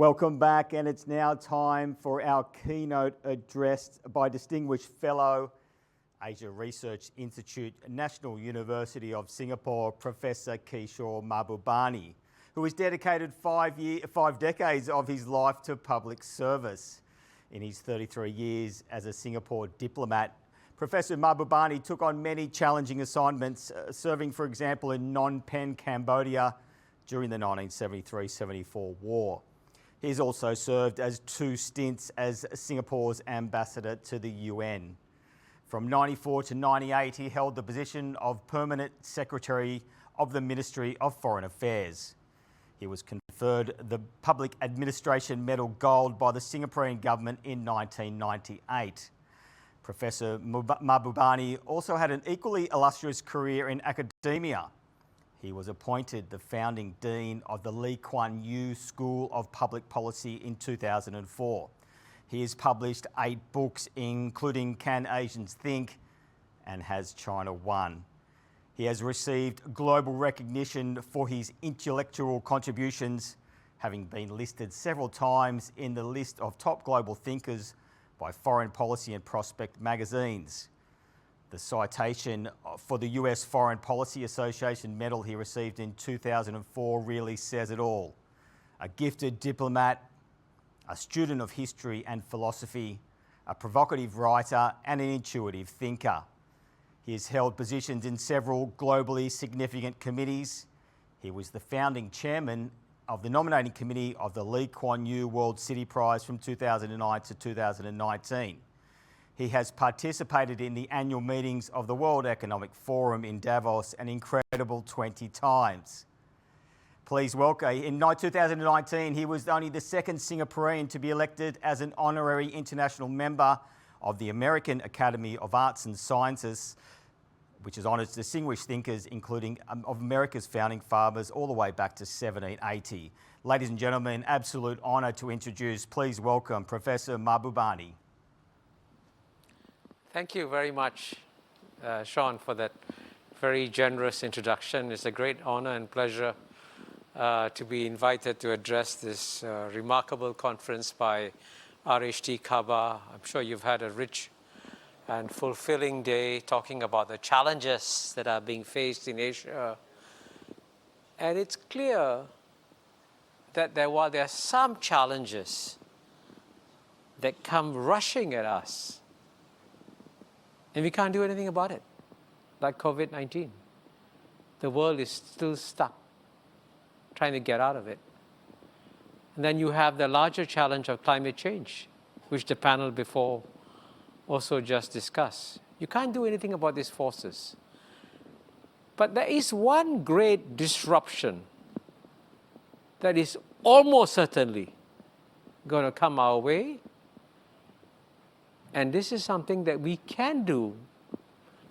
Welcome back, and it's now time for our keynote address by distinguished fellow, Asia Research Institute, National University of Singapore, Professor Kishore Mahbubani, who has dedicated 5 decades of his life to public service. In his 33 years as a Singapore diplomat, Professor Mahbubani took on many challenging assignments, serving, for example, in Phnom Penh, Cambodia during the 1973-74 war. He's also served as 2 stints as Singapore's ambassador to the UN. From 94 to 98, he held the position of Permanent Secretary of the Ministry of Foreign Affairs. He was conferred the Public Administration Medal Gold by the Singaporean government in 1998. Professor Mahbubani also had an equally illustrious career in academia. He was appointed the founding dean of the Lee Kuan Yew School of Public Policy in 2004. He has published 8 books, including Can Asians Think and Has China Won? He has received global recognition for his intellectual contributions, having been listed several times in the list of top global thinkers by Foreign Policy and Prospect magazines. The citation for the US Foreign Policy Association medal he received in 2004 really says it all. A gifted diplomat, a student of history and philosophy, a provocative writer and an intuitive thinker. He has held positions in several globally significant committees. He was the founding chairman of the nominating committee of the Lee Kuan Yew World City Prize from 2009 to 2019. He has participated in the annual meetings of the World Economic Forum in Davos an incredible 20 times. Please welcome, in 2019, he was only the 2nd Singaporean to be elected as an honorary international member of the American Academy of Arts and Sciences, which is honours distinguished thinkers, including of America's founding fathers, all the way back to 1780. Ladies and gentlemen, absolute honour to introduce, please welcome Professor Mahbubani. Thank you very much, Sean, for that very generous introduction. It's a great honor and pleasure to be invited to address this remarkable conference by RHT CABA. I'm sure you've had a rich and fulfilling day talking about the challenges that are being faced in Asia. And it's clear that while there are some challenges that come rushing at us, and we can't do anything about it, like COVID-19. The world is still stuck, trying to get out of it. And then you have the larger challenge of climate change, which the panel before also just discussed. You can't do anything about these forces. But there is one great disruption that is almost certainly going to come our way. And this is something that we can do.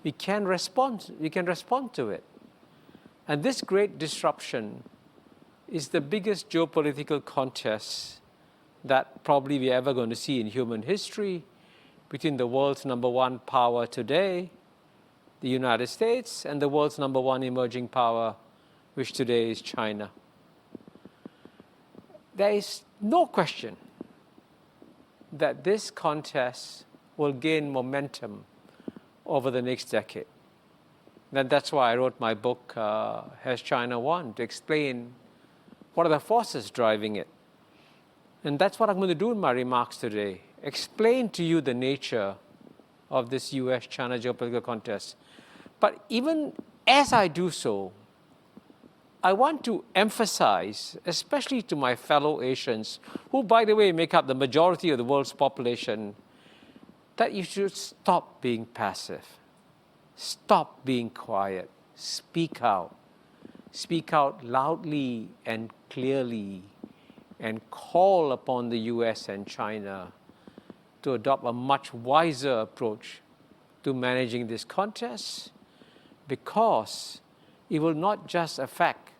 We can respond to it. And this great disruption is the biggest geopolitical contest that probably we're ever going to see in human history between the world's #1 power today, the United States, and the world's #1 emerging power, which today is China. There is no question that this contest will gain momentum over the next decade. And that's why I wrote my book, Has China Won?, to explain what are the forces driving it. And that's what I'm going to do in my remarks today, explain to you the nature of this US-China geopolitical contest. But even as I do so, I want to emphasize, especially to my fellow Asians, who, by the way, make up the majority of the world's population, that you should stop being passive. Stop being quiet. Speak out. Speak out loudly and clearly and call upon the US and China to adopt a much wiser approach to managing this contest, because it will not just affect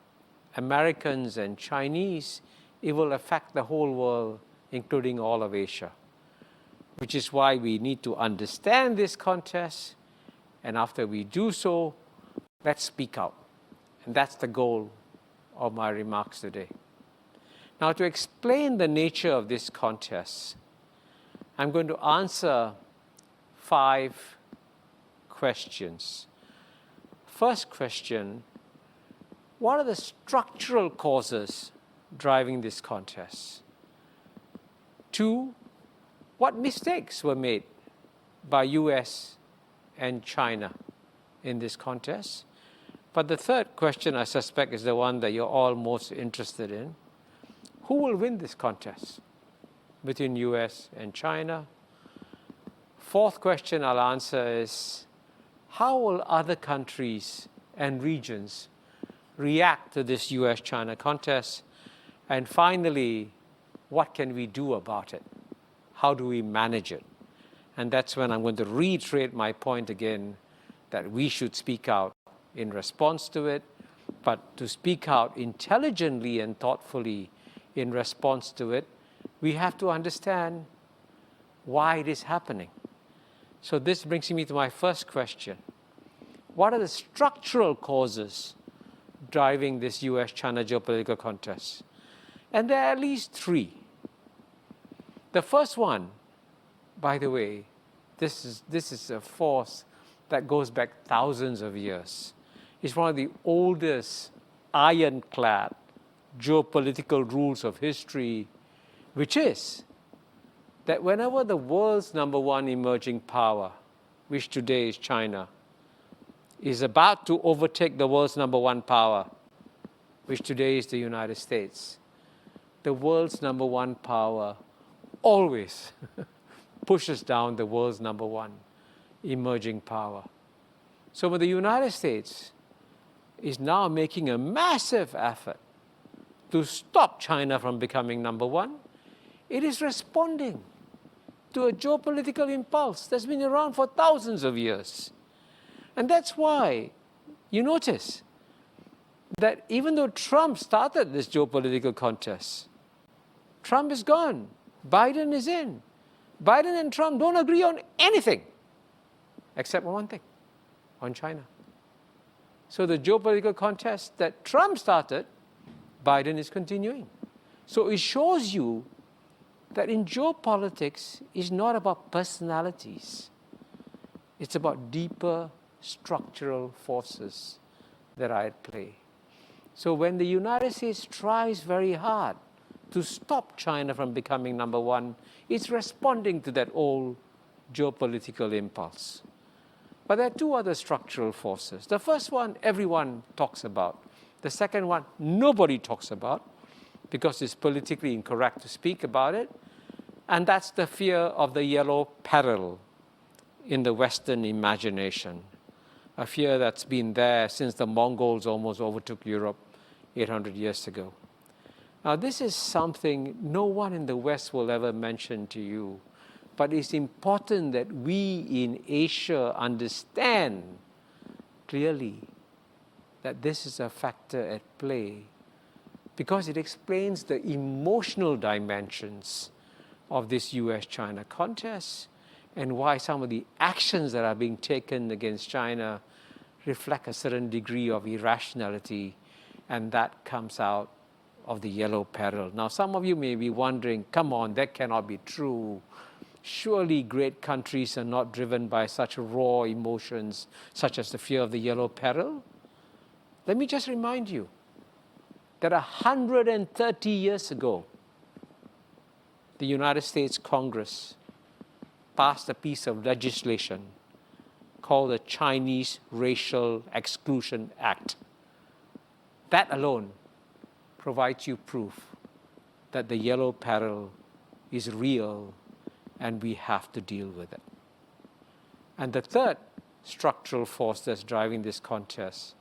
Americans and Chinese, it will affect the whole world, including all of Asia. Which is why we need to understand this contest, and after we do so, let's speak out. And that's the goal of my remarks today. Now, to explain the nature of this contest, I'm going to answer 5 questions. First question, what are the structural causes driving this contest? 2, what mistakes were made by US and China in this contest? But the third question, I suspect, is the one that you're all most interested in. Who will win this contest between US and China? Fourth question I'll answer is, how will other countries and regions react to this US-China contest? And finally, what can we do about it? How do we manage it? And that's when I'm going to reiterate my point again, that we should speak out in response to it, but to speak out intelligently and thoughtfully in response to it, we have to understand why it is happening. So this brings me to my first question. What are the structural causes driving this US-China geopolitical contest? And there are at least 3. The first one, by the way, this is a force that goes back thousands of years. It's one of the oldest ironclad geopolitical rules of history, which is that whenever the world's number 1 emerging power, which today is China, is about to overtake the world's number 1 power, which today is the United States, the world's number 1 power always pushes down the world's number 1 emerging power. So when the United States is now making a massive effort to stop China from becoming number 1, it is responding to a geopolitical impulse that's been around for thousands of years. And that's why you notice that even though Trump started this geopolitical contest, Trump is gone, Biden is in. Biden and Trump don't agree on anything except one thing, on China. So the geopolitical contest that Trump started, Biden is continuing. So it shows you that in geopolitics, it's not about personalities. It's about deeper structural forces that are at play. So when the United States tries very hard to stop China from becoming number 1, it's responding to that old geopolitical impulse. But there are 2 other structural forces. The first one, everyone talks about. The second one, nobody talks about because it's politically incorrect to speak about it. And that's the fear of the yellow peril in the Western imagination, a fear that's been there since the Mongols almost overtook Europe 800 years ago. Now, this is something no one in the West will ever mention to you, but it's important that we in Asia understand clearly that this is a factor at play because it explains the emotional dimensions of this US-China contest and why some of the actions that are being taken against China reflect a certain degree of irrationality, and that comes out of the yellow peril. Now, some of you may be wondering, come on, that cannot be true. Surely great countries are not driven by such raw emotions, such as the fear of the yellow peril. Let me just remind you that 130 years ago, the United States Congress passed a piece of legislation called the Chinese Racial Exclusion Act. That alone provides you proof that the yellow peril is real and we have to deal with it. And the third structural force that's driving this contest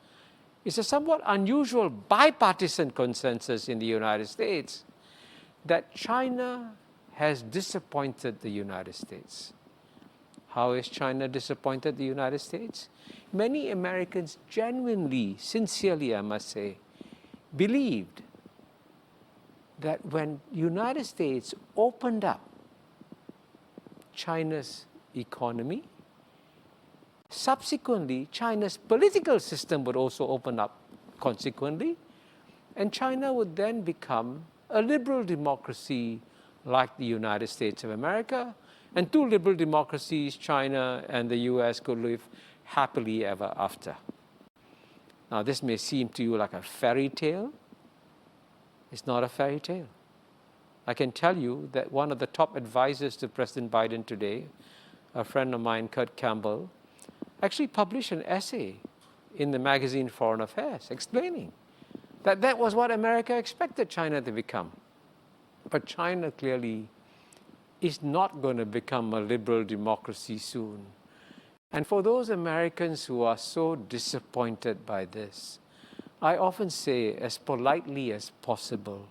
is a somewhat unusual bipartisan consensus in the United States that China has disappointed the United States. How has China disappointed the United States? Many Americans genuinely, sincerely, I must say, believed that when United States opened up China's economy, subsequently, China's political system would also open up consequently, and China would then become a liberal democracy like the United States of America, and two liberal democracies, China and the US, could live happily ever after. Now, this may seem to you like a fairy tale. It's not a fairy tale. I can tell you that one of the top advisors to President Biden today, a friend of mine, Kurt Campbell, actually published an essay in the magazine Foreign Affairs explaining that that was what America expected China to become. But China clearly is not going to become a liberal democracy soon. And for those Americans who are so disappointed by this, I often say as politely as possible,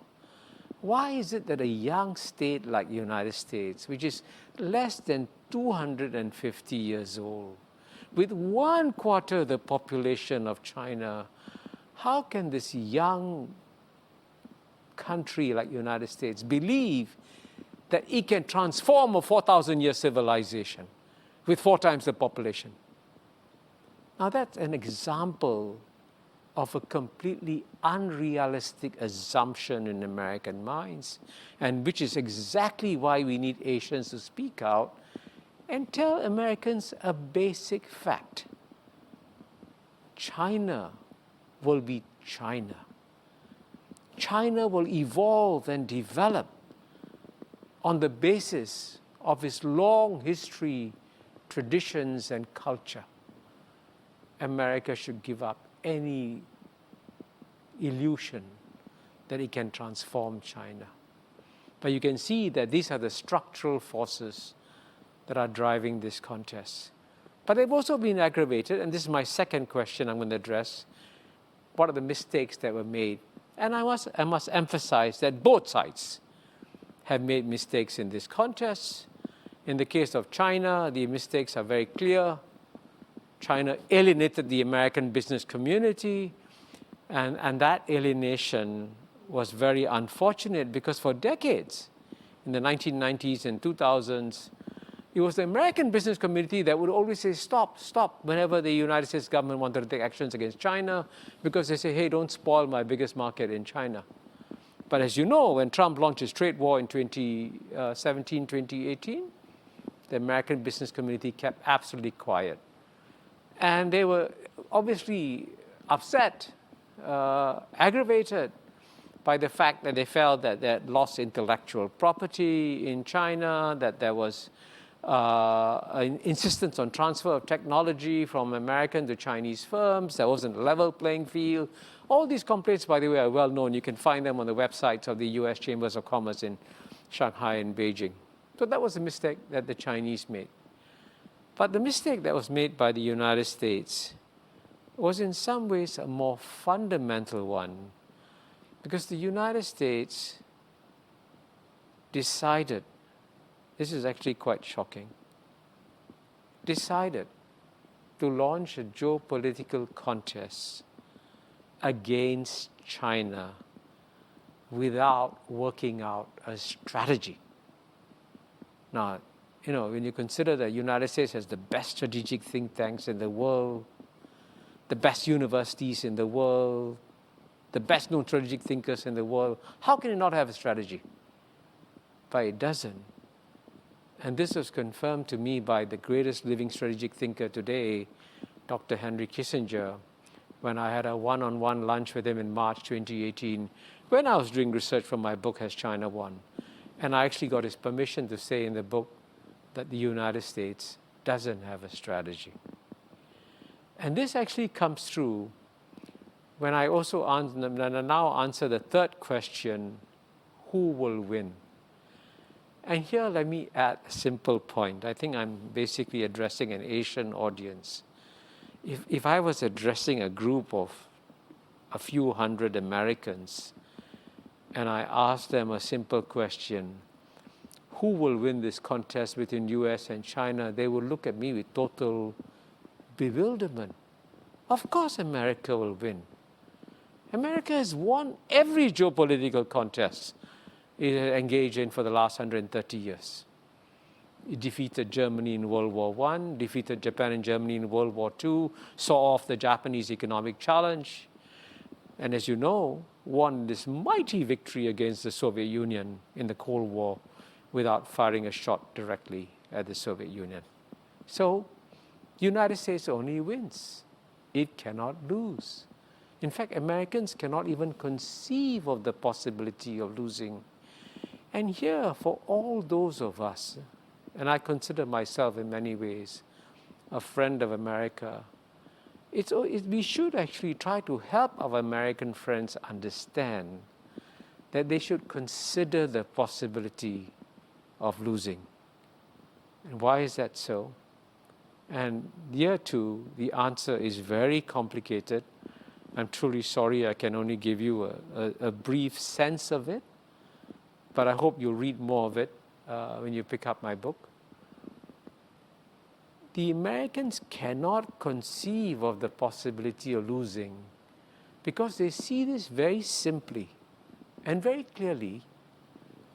why is it that a young state like the United States, which is less than 250 years old, with 1/4 the population of China, how can this young country like the United States believe that it can transform a 4,000-year civilization with 4 times the population? Now that's an example of a completely unrealistic assumption in American minds, and which is exactly why we need Asians to speak out and tell Americans a basic fact. China will be China. China will evolve and develop on the basis of its long history, traditions, and culture. America should give up any illusion that it can transform China. But you can see that these are the structural forces that are driving this contest. But they've also been aggravated, and this is my second question I'm going to address. What are the mistakes that were made? And I must emphasize that both sides have made mistakes in this contest. In the case of China, the mistakes are very clear. China alienated the American business community, and that alienation was very unfortunate because for decades, in the 1990s and 2000s, it was the American business community that would always say, stop, stop, whenever the United States government wanted to take actions against China, because they say, hey, don't spoil my biggest market in China. But as you know, when Trump launched his trade war in 2017, 2018, the American business community kept absolutely quiet. And they were obviously upset, aggravated by the fact that they felt that they had lost intellectual property in China, that there was an insistence on transfer of technology from American to Chinese firms, there wasn't a level playing field. All these complaints, by the way, are well known. You can find them on the websites of the US Chambers of Commerce in Shanghai and Beijing. So that was a mistake that the Chinese made. But the mistake that was made by the United States was in some ways a more fundamental one, because the United States decided, this is actually quite shocking, decided to launch a geopolitical contest against China without working out a strategy. Now, you know, when you consider that the United States has the best strategic think tanks in the world, the best universities in the world, the best known strategic thinkers in the world, how can it not have a strategy? But it doesn't. And this was confirmed to me by the greatest living strategic thinker today, Dr. Henry Kissinger, when I had a one-on-one lunch with him in March 2018, when I was doing research for my book, Has China Won? And I actually got his permission to say in the book that the United States doesn't have a strategy. And this actually comes through when I also now answer the third question, who will win? And here let me add a simple point. I think I'm basically addressing an Asian audience. If I was addressing a group of a few hundred Americans and I asked them a simple question, who will win this contest between US and China, they would look at me with total bewilderment. Of course America will win. America has won every geopolitical contest it has engaged in for the last 130 years. It defeated Germany in World War I, defeated Japan and Germany in World War II, saw off the Japanese economic challenge, and as you know, won this mighty victory against the Soviet Union in the Cold War without firing a shot directly at the Soviet Union. So, the United States only wins. It cannot lose. In fact, Americans cannot even conceive of the possibility of losing. And here, for all those of us, and I consider myself in many ways a friend of America, we should actually try to help our American friends understand that they should consider the possibility of losing. And why is that so? And here too, the answer is very complicated. I'm truly sorry I can only give you a brief sense of it, but I hope you'll read more of it when you pick up my book. The Americans cannot conceive of the possibility of losing because they see this very simply and very clearly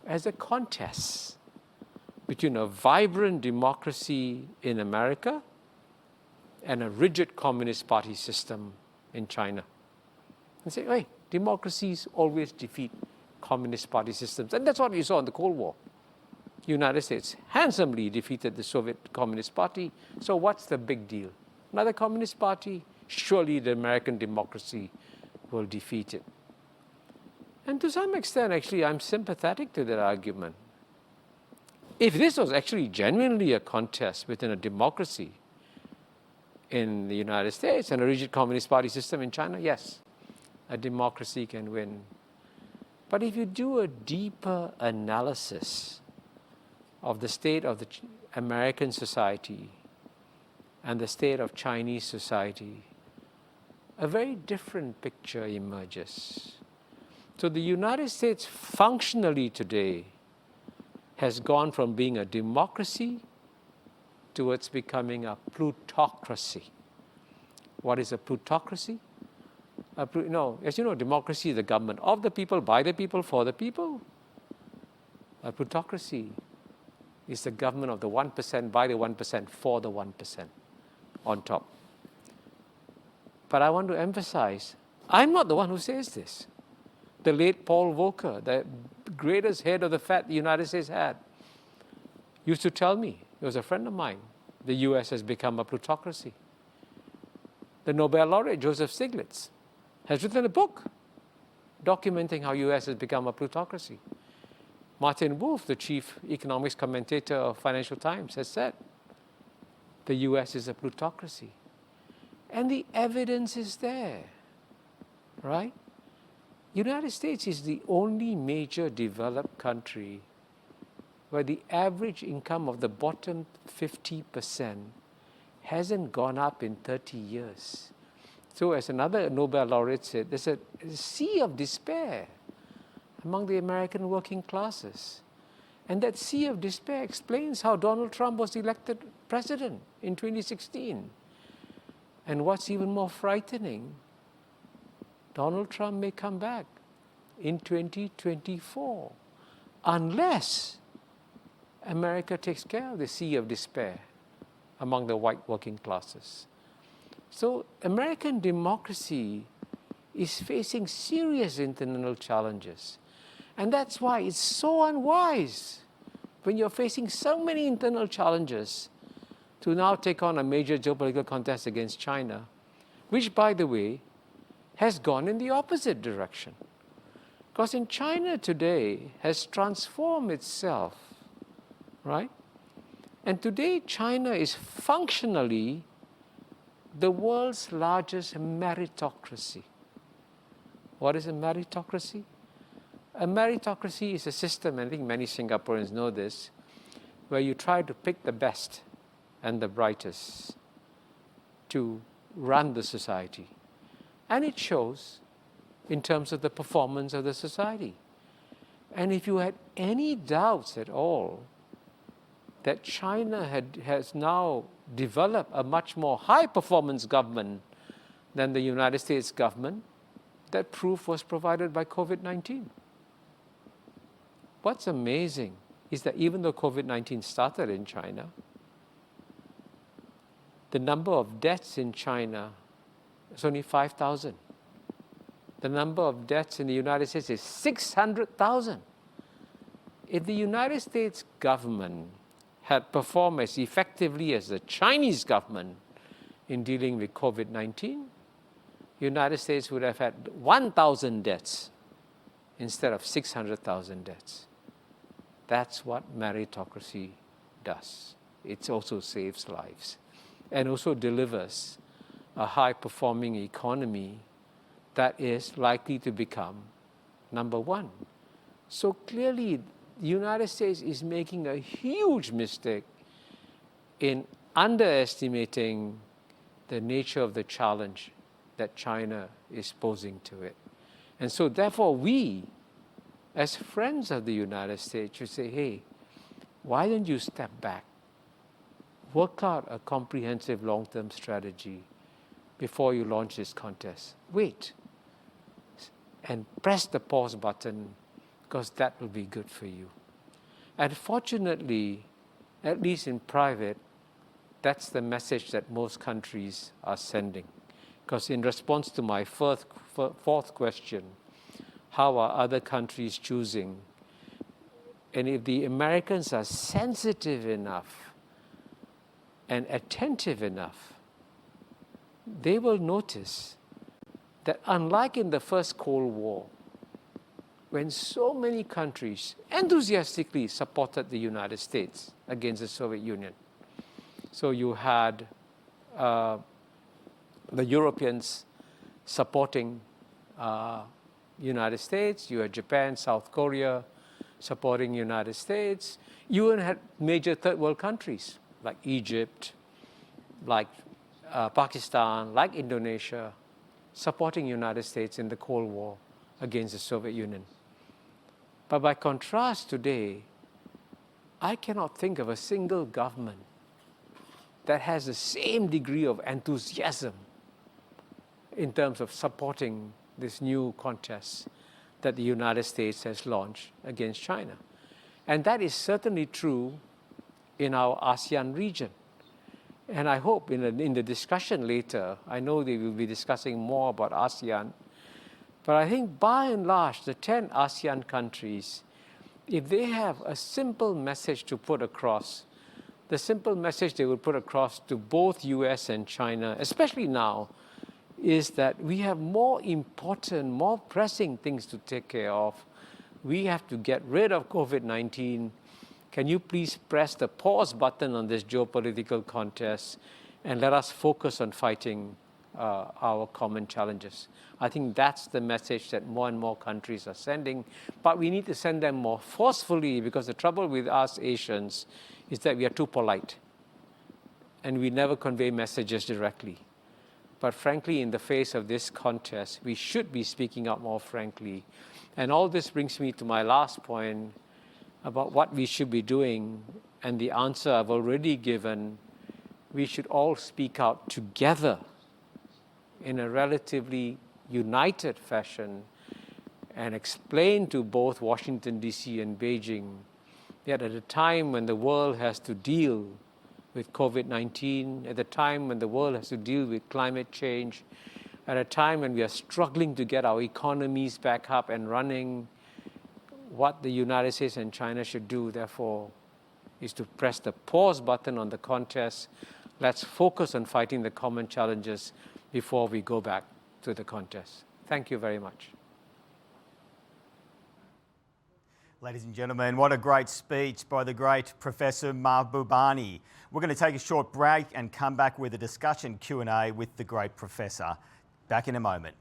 as a contest between a vibrant democracy in America and a rigid Communist Party system in China. And say, hey, democracies always defeat Communist Party systems. And that's what you saw in the Cold War. United States handsomely defeated the Soviet Communist Party. So what's the big deal? Another Communist Party? Surely the American democracy will defeat it. And to some extent, actually, I'm sympathetic to that argument. If this was actually genuinely a contest within a democracy in the United States and a rigid Communist Party system in China, yes, a democracy can win. But if you do a deeper analysis of the state of the American society and the state of Chinese society, a very different picture emerges. So the United States functionally today has gone from being a democracy towards becoming a plutocracy. What is a plutocracy? As you know, democracy is the government of the people, by the people, for the people. A plutocracy is the government of the 1%, by the 1%, for the 1% on top. But I want to emphasize, I'm not the one who says this. The late Paul Volcker, the greatest head of the Fed the United States had, used to tell me, he was a friend of mine, the US has become a plutocracy. The Nobel laureate, Joseph Stiglitz, has written a book documenting how US has become a plutocracy. Martin Wolf, the chief economics commentator of Financial Times, has said the US is a plutocracy. And the evidence is there, right? United States is the only major developed country where the average income of the bottom 50% hasn't gone up in 30 years. So as another Nobel laureate said, there's a sea of despair among the American working classes. And that sea of despair explains how Donald Trump was elected president in 2016. And what's even more frightening, Donald Trump may come back in 2024 unless America takes care of the sea of despair among the white working classes. So American democracy is facing serious internal challenges. And that's why it's so unwise when you're facing so many internal challenges to now take on a major geopolitical contest against China, which, by the way, has gone in the opposite direction. Because in China today has transformed itself, right? And today China is functionally the world's largest meritocracy. What is a meritocracy? A meritocracy is a system, and I think many Singaporeans know this, where you try to pick the best and the brightest to run the society. And it shows in terms of the performance of the society. And if you had any doubts at all that China has now developed a much more high-performance government than the United States government, that proof was provided by COVID-19. What's amazing is that even though COVID-19 started in China, the number of deaths in China is only 5,000. The number of deaths in the United States is 600,000. If the United States government had performed as effectively as the Chinese government in dealing with COVID-19, the United States would have had 1,000 deaths instead of 600,000 deaths. That's what meritocracy does. It also saves lives and also delivers a high-performing economy that is likely to become number one. So clearly, the United States is making a huge mistake in underestimating the nature of the challenge that China is posing to it. And so therefore we, as friends of the United States, should say, hey, why don't you step back, work out a comprehensive long-term strategy before you launch this contest. Wait and press the pause button, because that will be good for you. And fortunately, at least in private, that's the message that most countries are sending. Because in response to my fourth question, how are other countries choosing? And if the Americans are sensitive enough and attentive enough, they will notice that unlike in the first Cold War, when so many countries enthusiastically supported the United States against the Soviet Union. So you had the Europeans supporting United States, you had Japan, South Korea supporting United States. You even had major third world countries like Egypt, like Pakistan, like Indonesia, supporting United States in the Cold War against the Soviet Union. But by contrast today, I cannot think of a single government that has the same degree of enthusiasm in terms of supporting this new contest that the United States has launched against China. And that is certainly true in our ASEAN region. And I hope in the discussion later, I know they will be discussing more about ASEAN, but I think by and large, the 10 ASEAN countries, if they have a simple message to put across, the simple message they will put across to both US and China, especially now, is that we have more important, more pressing things to take care of. We have to get rid of COVID-19. Can you please press the pause button on this geopolitical contest and let us focus on fighting our common challenges? I think that's the message that more and more countries are sending, but we need to send them more forcefully, because the trouble with us Asians is that we are too polite and we never convey messages directly. But frankly, in the face of this contest, we should be speaking out more frankly. And all this brings me to my last point about what we should be doing, and the answer I've already given. We should all speak out together in a relatively united fashion and explain to both Washington, D.C. and Beijing that at a time when the world has to deal with COVID-19, at a time when the world has to deal with climate change, at a time when we are struggling to get our economies back up and running, what the United States and China should do, therefore, is to press the pause button on the contest. Let's focus on fighting the common challenges before we go back to the contest. Thank you very much. Ladies and gentlemen, what a great speech by the great Professor Mahbubani. We're going to take a short break and come back with a discussion Q&A with the great professor. Back in a moment.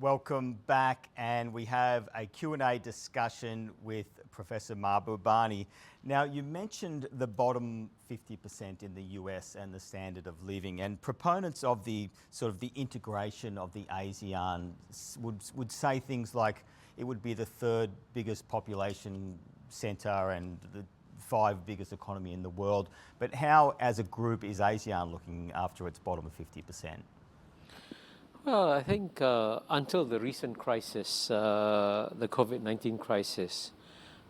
Welcome back, and we have a Q&A discussion with Professor Mahbubani. Now, you mentioned the bottom 50% in the US and the standard of living, and proponents of the sort of the integration of the ASEAN would say things like it would be the third biggest population centre and the 5th biggest economy in the world. But how, as a group, is ASEAN looking after its bottom 50%? Well, I think until the recent crisis, the COVID-19 crisis,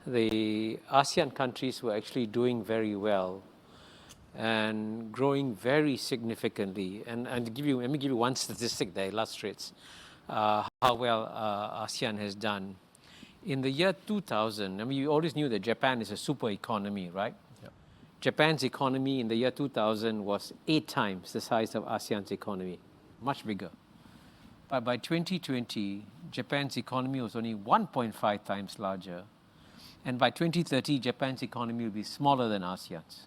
the ASEAN countries were actually doing very well and growing very significantly. And let me give you one statistic that illustrates how well ASEAN has done. In the year 2000, I mean, you always knew that Japan is a super economy, right? Yep. Japan's economy in the year 2000 was 8 times the size of ASEAN's economy, much bigger. But by 2020, Japan's economy was only 1.5 times larger. And by 2030, Japan's economy will be smaller than ASEAN's.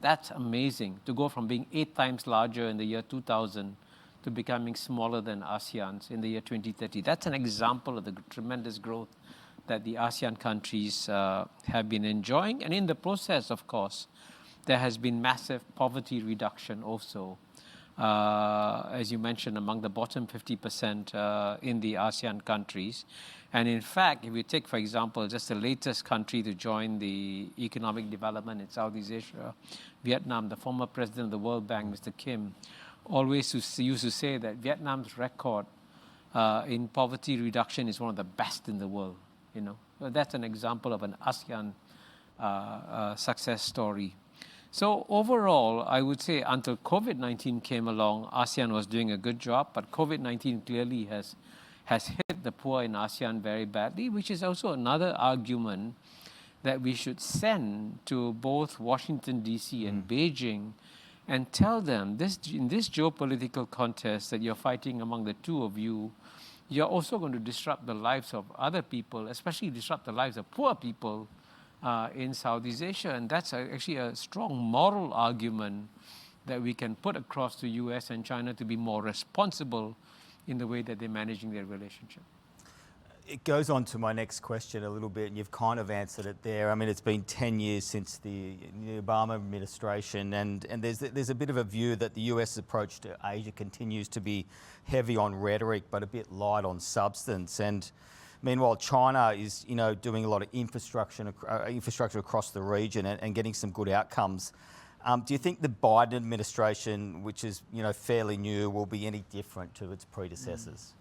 That's amazing, to go from being 8 times larger in the year 2000 to becoming smaller than ASEAN's in the year 2030. That's an example of the tremendous growth that the ASEAN countries have been enjoying. And in the process, of course, there has been massive poverty reduction also. As you mentioned, among the bottom 50% in the ASEAN countries. And in fact, if you take, for example, just the latest country to join the economic development in Southeast Asia, Vietnam, the former president of the World Bank, Mr. Kim, always used to say that Vietnam's record in poverty reduction is one of the best in the world. You know, so that's an example of an ASEAN success story. So overall, I would say until COVID-19 came along, ASEAN was doing a good job, but COVID-19 clearly has hit the poor in ASEAN very badly, which is also another argument that we should send to both Washington, D.C. and Beijing and tell them in this geopolitical contest that you're fighting among the two of you, you're also going to disrupt the lives of other people, especially disrupt the lives of poor people in Southeast Asia. And that's actually a strong moral argument that we can put across to US and China to be more responsible in the way that they're managing their relationship. It goes on to my next question a little bit, and you've kind of answered it there. I mean, it's been 10 years since the Obama administration, and there's a bit of a view that the US approach to Asia continues to be heavy on rhetoric, but a bit light on substance. And meanwhile, China is, doing a lot of infrastructure across the region and getting some good outcomes. Do you think the Biden administration, which is, fairly new, will be any different to its predecessors?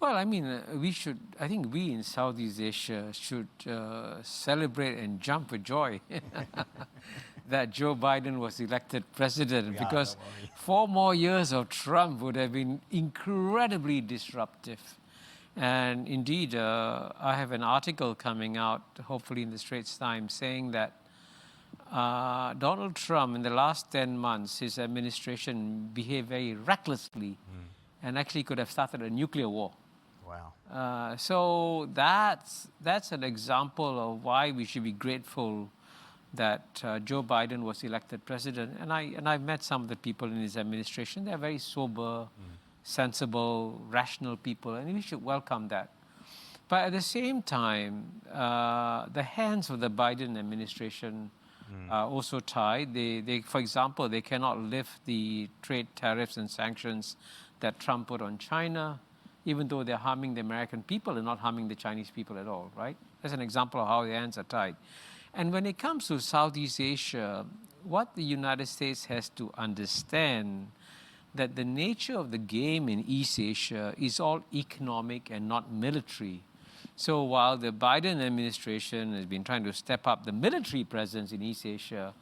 Well, I mean, I think we in Southeast Asia should celebrate and jump for joy that Joe Biden was elected president, because 4 more years of Trump would have been incredibly disruptive. And indeed, I have an article coming out, hopefully in the Straits Times, saying that Donald Trump, in the last 10 months, his administration behaved very recklessly and actually could have started a nuclear war. Wow. So that's an example of why we should be grateful that Joe Biden was elected president. And I've met some of the people in his administration. They're very sober, sensible, rational people, and we should welcome that. But at the same time, the hands of the Biden administration are also tied. They, for example, they cannot lift the trade tariffs and sanctions that Trump put on China, even though they're harming the American people and not harming the Chinese people at all, right? That's an example of how the hands are tied. And when it comes to Southeast Asia, what the United States has to understand that the nature of the game in East Asia is all economic and not military. So while the Biden administration has been trying to step up the military presence in East Asia,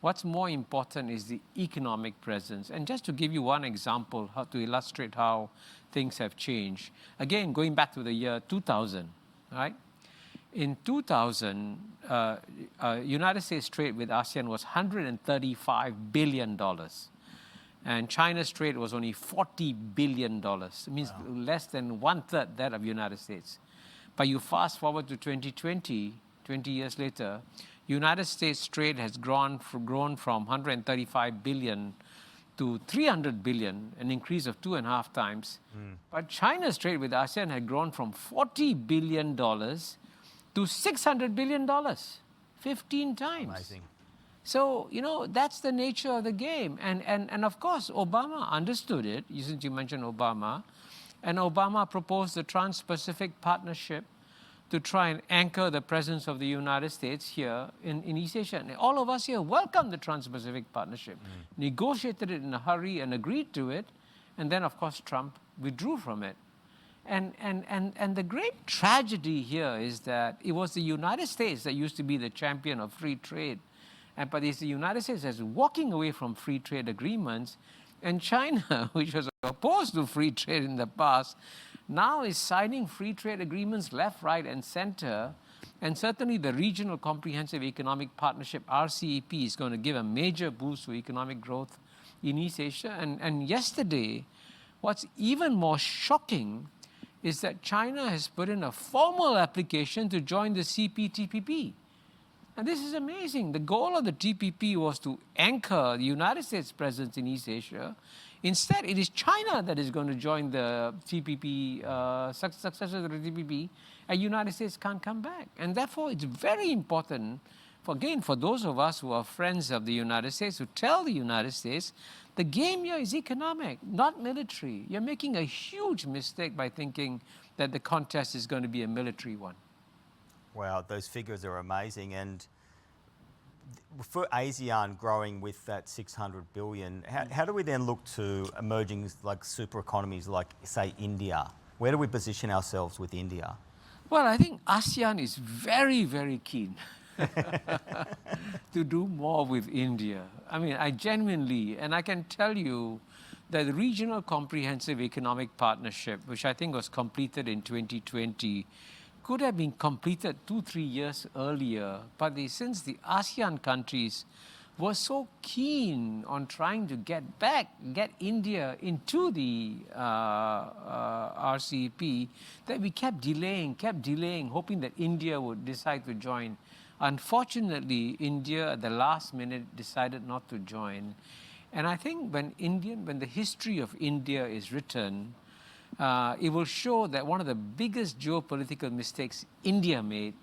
what's more important is the economic presence. And just to give you one example, how to illustrate how things have changed. Again, going back to the year 2000, right? In 2000, United States trade with ASEAN was $135 billion. And China's trade was only $40 billion. It means less than 1/3 that of United States. But you fast forward to 2020, 20 years later, United States trade has grown from $135 billion to 300 billion, an increase of 2.5 times. But China's trade with ASEAN had grown from $40 billion to $600 billion, 15 times. Amazing. So, you know, that's the nature of the game. And of course, Obama understood it, since you mentioned Obama. And Obama proposed the Trans-Pacific Partnership to try and anchor the presence of the United States here in East Asia. And all of us here welcomed the Trans-Pacific Partnership, negotiated it in a hurry and agreed to it. And then, of course, Trump withdrew from it. And the great tragedy here is that it was the United States that used to be the champion of free trade. But it's the United States that's walking away from free trade agreements. And China, which was opposed to free trade in the past, now is signing free trade agreements left, right, and center. And certainly the Regional Comprehensive Economic Partnership, RCEP, is going to give a major boost to economic growth in East Asia. And yesterday, what's even more shocking is that China has put in a formal application to join the CPTPP. And this is amazing. The goal of the TPP was to anchor the United States' presence in East Asia. Instead, it is China that is going to join the TPP, successor to the TPP, and the United States can't come back. And therefore, it's very important, for those of us who are friends of the United States, to tell the United States, the game here is economic, not military. You're making a huge mistake by thinking that the contest is going to be a military one. Wow, those figures are amazing. And for ASEAN growing with that 600 billion, how do we then look to emerging like super economies like, say, India? Where do we position ourselves with India? Well, I think ASEAN is very, very keen to do more with India. I mean, I genuinely, and I can tell you that the Regional Comprehensive Economic Partnership, which I think was completed in 2020, could have been completed 2-3 years earlier. But since the ASEAN countries were so keen on trying to get India into the RCEP, that we kept delaying, hoping that India would decide to join. Unfortunately, India at the last minute decided not to join. And I think when the history of India is written, it will show that one of the biggest geopolitical mistakes India made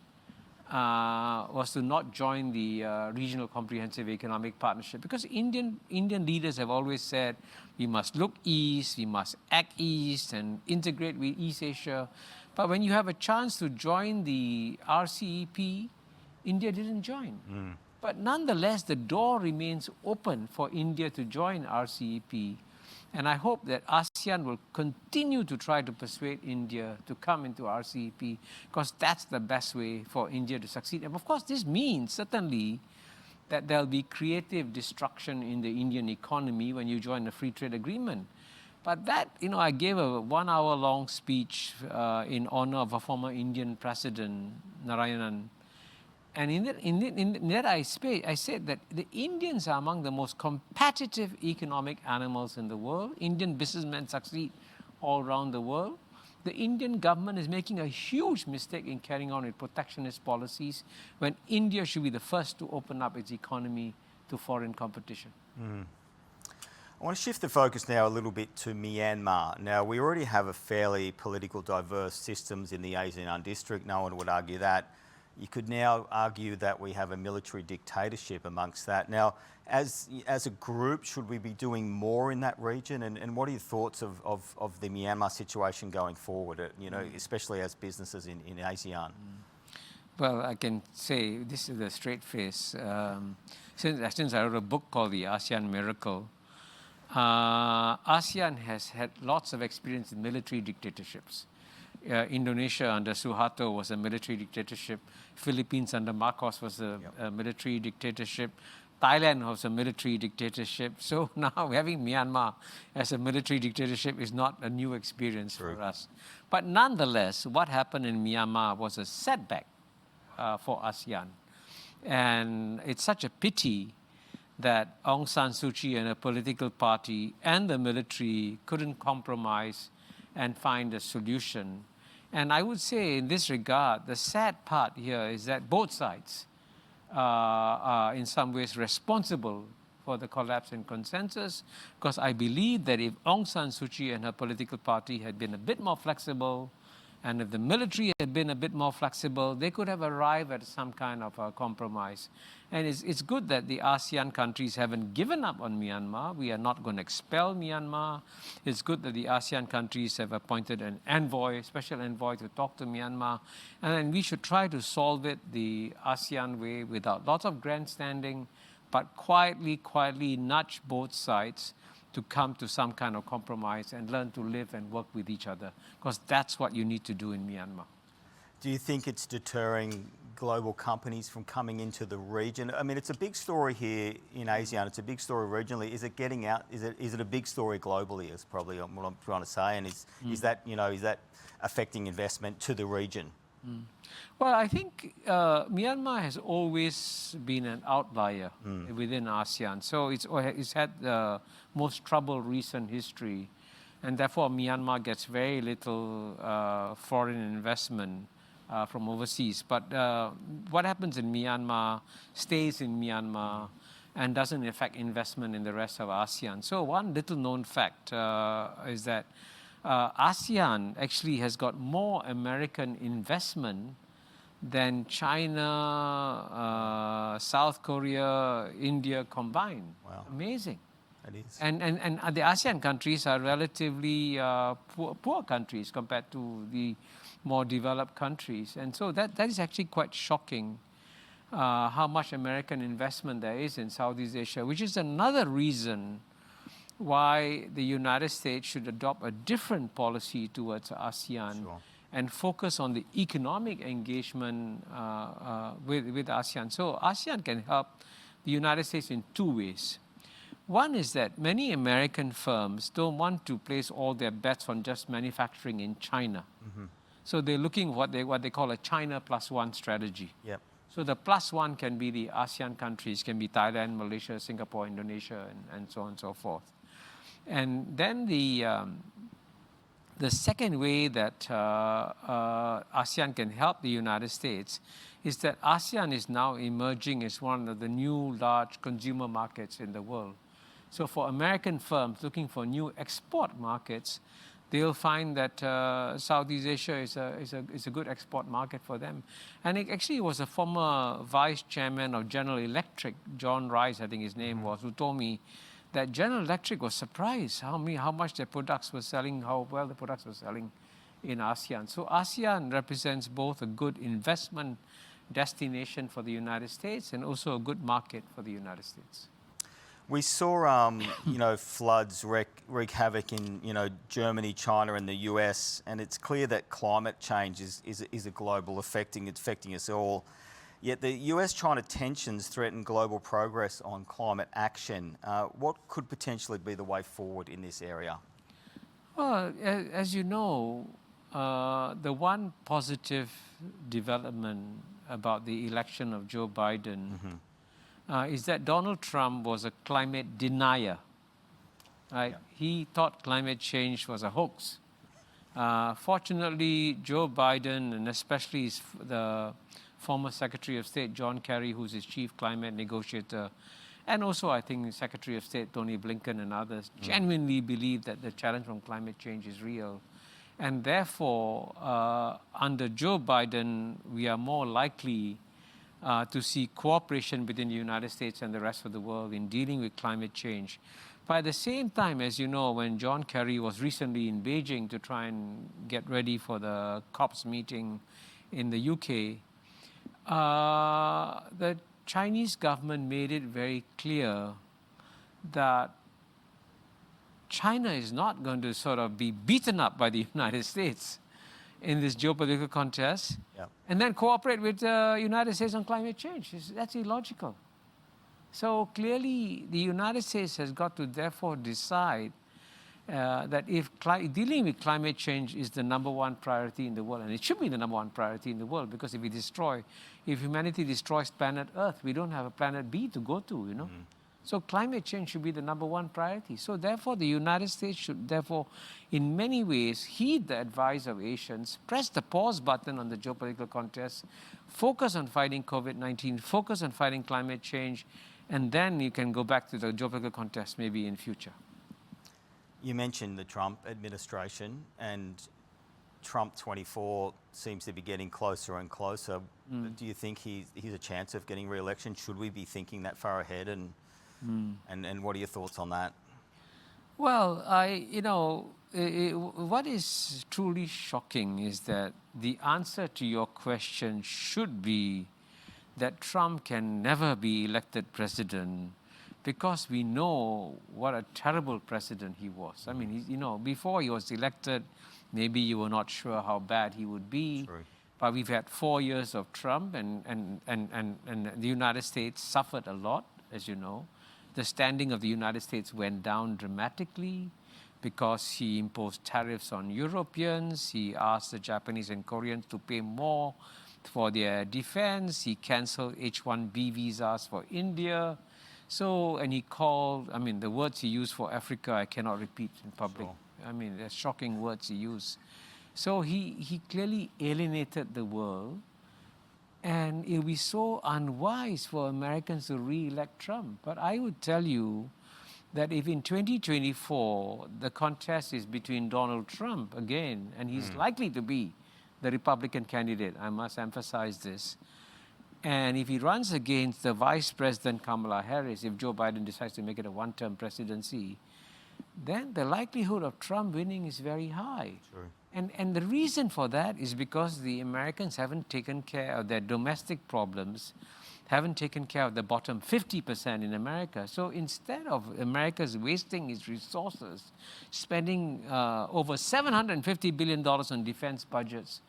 was to not join the Regional Comprehensive Economic Partnership. Because Indian leaders have always said, we must look east, we must act east and integrate with East Asia. But when you have a chance to join the RCEP, India didn't join. But nonetheless, the door remains open for India to join RCEP. And I hope that ASEAN will continue to try to persuade India to come into RCEP, because that's the best way for India to succeed. And of course, this means certainly that there'll be creative destruction in the Indian economy when you join a free trade agreement. But that, I gave a 1-hour-long speech in honor of a former Indian president, Narayanan. And in that I said that the Indians are among the most competitive economic animals in the world. Indian businessmen succeed all around the world. The Indian government is making a huge mistake in carrying on with protectionist policies when India should be the first to open up its economy to foreign competition. I want to shift the focus now a little bit to Myanmar. Now, we already have a fairly political diverse systems in the ASEAN district. No one would argue that. You could now argue that we have a military dictatorship amongst that. Now, as a group, should we be doing more in that region? And what are your thoughts of the Myanmar situation going forward, especially as businesses in ASEAN? Well, I can say this is a straight face. Since I wrote a book called The ASEAN Miracle, ASEAN has had lots of experience in military dictatorships. Indonesia under Suharto was a military dictatorship. Philippines under Marcos was a military dictatorship. Thailand was a military dictatorship. So now having Myanmar as a military dictatorship is not a new experience for us. But nonetheless, what happened in Myanmar was a setback for ASEAN. And it's such a pity that Aung San Suu Kyi and her political party and the military couldn't compromise and find a solution. And I would say in this regard, the sad part here is that both sides are in some ways responsible for the collapse in consensus, because I believe that if Aung San Suu Kyi and her political party had been a bit more flexible, and if the military had been a bit more flexible, they could have arrived at some kind of a compromise. And it's good that the ASEAN countries haven't given up on Myanmar. We are not going to expel Myanmar. It's good that the ASEAN countries have appointed an envoy, special envoy, to talk to Myanmar. And then we should try to solve it the ASEAN way without lots of grandstanding, but quietly nudge both sides to come to some kind of compromise and learn to live and work with each other, because that's what you need to do in Myanmar. Do you think it's deterring global companies from coming into the region? I mean, it's a big story here in ASEAN. It's a big story regionally. Is it getting out? Is it a big story globally? Is probably what I'm trying to say. And is that affecting investment to the region? Well, I think Myanmar has always been an outlier within ASEAN. So it's had the most troubled recent history, and therefore Myanmar gets very little foreign investment from overseas. But what happens in Myanmar stays in Myanmar and doesn't affect investment in the rest of ASEAN. So one little known fact is that ASEAN actually has got more American investment than China, South Korea, India combined. Wow. Amazing. It is. And the ASEAN countries are relatively poor countries compared to the more developed countries. And so that is actually quite shocking, how much American investment there is in Southeast Asia, which is another reason why the United States should adopt a different policy towards ASEAN. Sure. And focus on the economic engagement with ASEAN. So ASEAN can help the United States in two ways. One is that many American firms don't want to place all their bets on just manufacturing in China. Mm-hmm. So they're looking what they call a China plus one strategy. Yep. So the plus one can be the ASEAN countries, can be Thailand, Malaysia, Singapore, Indonesia, and so on and so forth. And then the second way that ASEAN can help the United States is that ASEAN is now emerging as one of the new large consumer markets in the world. So for American firms looking for new export markets, they'll find that Southeast Asia is a good export market for them. And it actually was a former vice chairman of General Electric, John Rice, I think his name was, who told me that General Electric was surprised how much their products were selling, how well the products were selling in ASEAN. So ASEAN represents both a good investment destination for the United States and also a good market for the United States. We saw, floods wreak havoc in, Germany, China, and the US, and it's clear that climate change is a global affecting us all. Yet the US-China tensions threaten global progress on climate action. What could potentially be the way forward in this area? Well, as you know, the one positive development about the election of Joe Biden is that Donald Trump was a climate denier. Right? Yeah. He thought climate change was a hoax. Fortunately, Joe Biden, and especially the former Secretary of State John Kerry, who's his chief climate negotiator, and also I think Secretary of State Tony Blinken and others genuinely believe that the challenge from climate change is real. And therefore, under Joe Biden, we are more likely to see cooperation between the United States and the rest of the world in dealing with climate change. But at the same time, as you know, when John Kerry was recently in Beijing to try and get ready for the COPs meeting in the UK, the Chinese government made it very clear that China is not going to sort of be beaten up by the United States in this geopolitical contest and then cooperate with the United States on climate change. That's illogical. So clearly the United States has got to therefore decide that if dealing with climate change is the number one priority in the world, and it should be the number one priority in the world, because if humanity destroys planet Earth, we don't have a planet B to go to, you know. Mm-hmm. So climate change should be the number one priority. So therefore, the United States should therefore, in many ways, heed the advice of Asians, press the pause button on the geopolitical contest, focus on fighting COVID-19, focus on fighting climate change, And then you can go back to the geopolitical contest maybe in future. You mentioned the Trump administration, and Trump 24 seems to be getting closer and closer. Do you think he's a chance of getting re-election? Should we be thinking that far ahead? And what are your thoughts on that? Well, what is truly shocking is that the answer to your question should be that Trump can never be elected president, because we know what a terrible president he was. I mean, before he was elected, maybe you were not sure how bad he would be. True. But we've had 4 years of Trump, and the United States suffered a lot, as you know. The standing of the United States went down dramatically because he imposed tariffs on Europeans. He asked the Japanese and Koreans to pay more for their defense. He canceled H-1B visas for India. So, and he called, the words he used for Africa, I cannot repeat in public. Sure. They're shocking words he used. So he clearly alienated the world. And it would be so unwise for Americans to re-elect Trump. But I would tell you that if in 2024 the contest is between Donald Trump again, and he's likely to be the Republican candidate, I must emphasize this, and if he runs against the Vice President Kamala Harris, if Joe Biden decides to make it a one-term presidency, then the likelihood of Trump winning is very high. Sure. And the reason for that is because the Americans haven't taken care of their domestic problems, haven't taken care of the bottom 50% in America. So instead of America's wasting its resources, spending over $750 billion on defense budgets,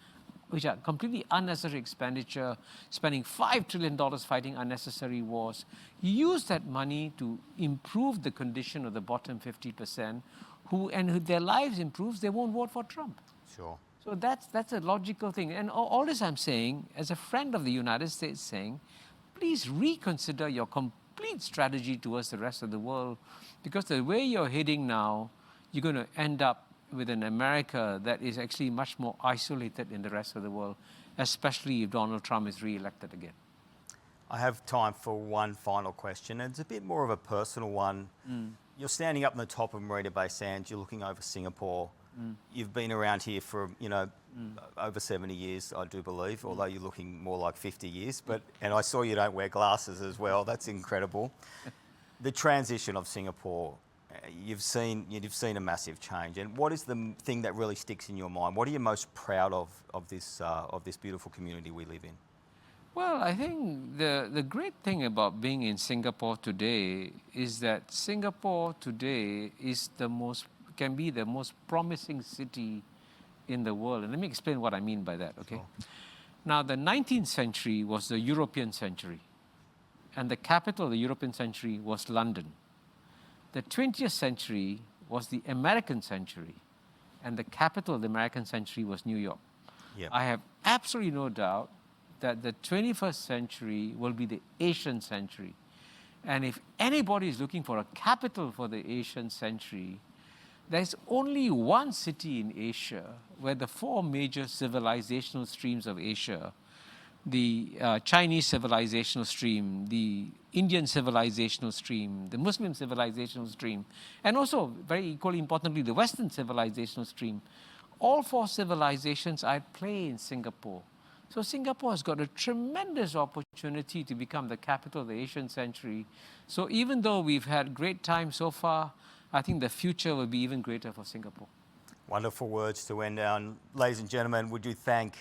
which are completely unnecessary expenditure, spending $5 trillion fighting unnecessary wars, use that money to improve the condition of the bottom 50%, who their lives improves, they won't vote for Trump. Sure. So that's a logical thing. And all this I'm saying, as a friend of the United States, saying, please reconsider your complete strategy towards the rest of the world, because the way you're heading now, you're going to end up with an America that is actually much more isolated in the rest of the world, especially if Donald Trump is re-elected again. I have time for one final question, and it's a bit more of a personal one. You're standing up on the top of Marina Bay Sands, you're looking over Singapore. You've been around here for, over 70 years, I do believe, although you're looking more like 50 years. And I saw you don't wear glasses as well. That's incredible. The transition of Singapore, you've seen a massive change. And what is the thing that really sticks in your mind? What are you most proud of this beautiful community we live in? Well, I think the great thing about being in Singapore today is that Singapore today is can be the most promising city in the world. And let me explain what I mean by that, okay? Sure. Now, the 19th century was the European century, and the capital of the European century was London. The 20th century was the American century, and the capital of the American century was New York. Yep. I have absolutely no doubt that the 21st century will be the Asian century. And if anybody is looking for a capital for the Asian century, there's only one city in Asia where the 4 major civilizational streams of Asia, the Chinese civilizational stream, the Indian civilizational stream, the Muslim civilizational stream, and also, very equally importantly, the Western civilizational stream, all 4 civilizations are at play in Singapore. So Singapore has got a tremendous opportunity to become the capital of the Asian century. So even though we've had great times so far, I think the future will be even greater for Singapore. Wonderful words to end on. Ladies and gentlemen, would you thank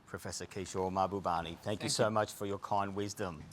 Professor Kishore Mahbubani? Thank you so much for your kind wisdom.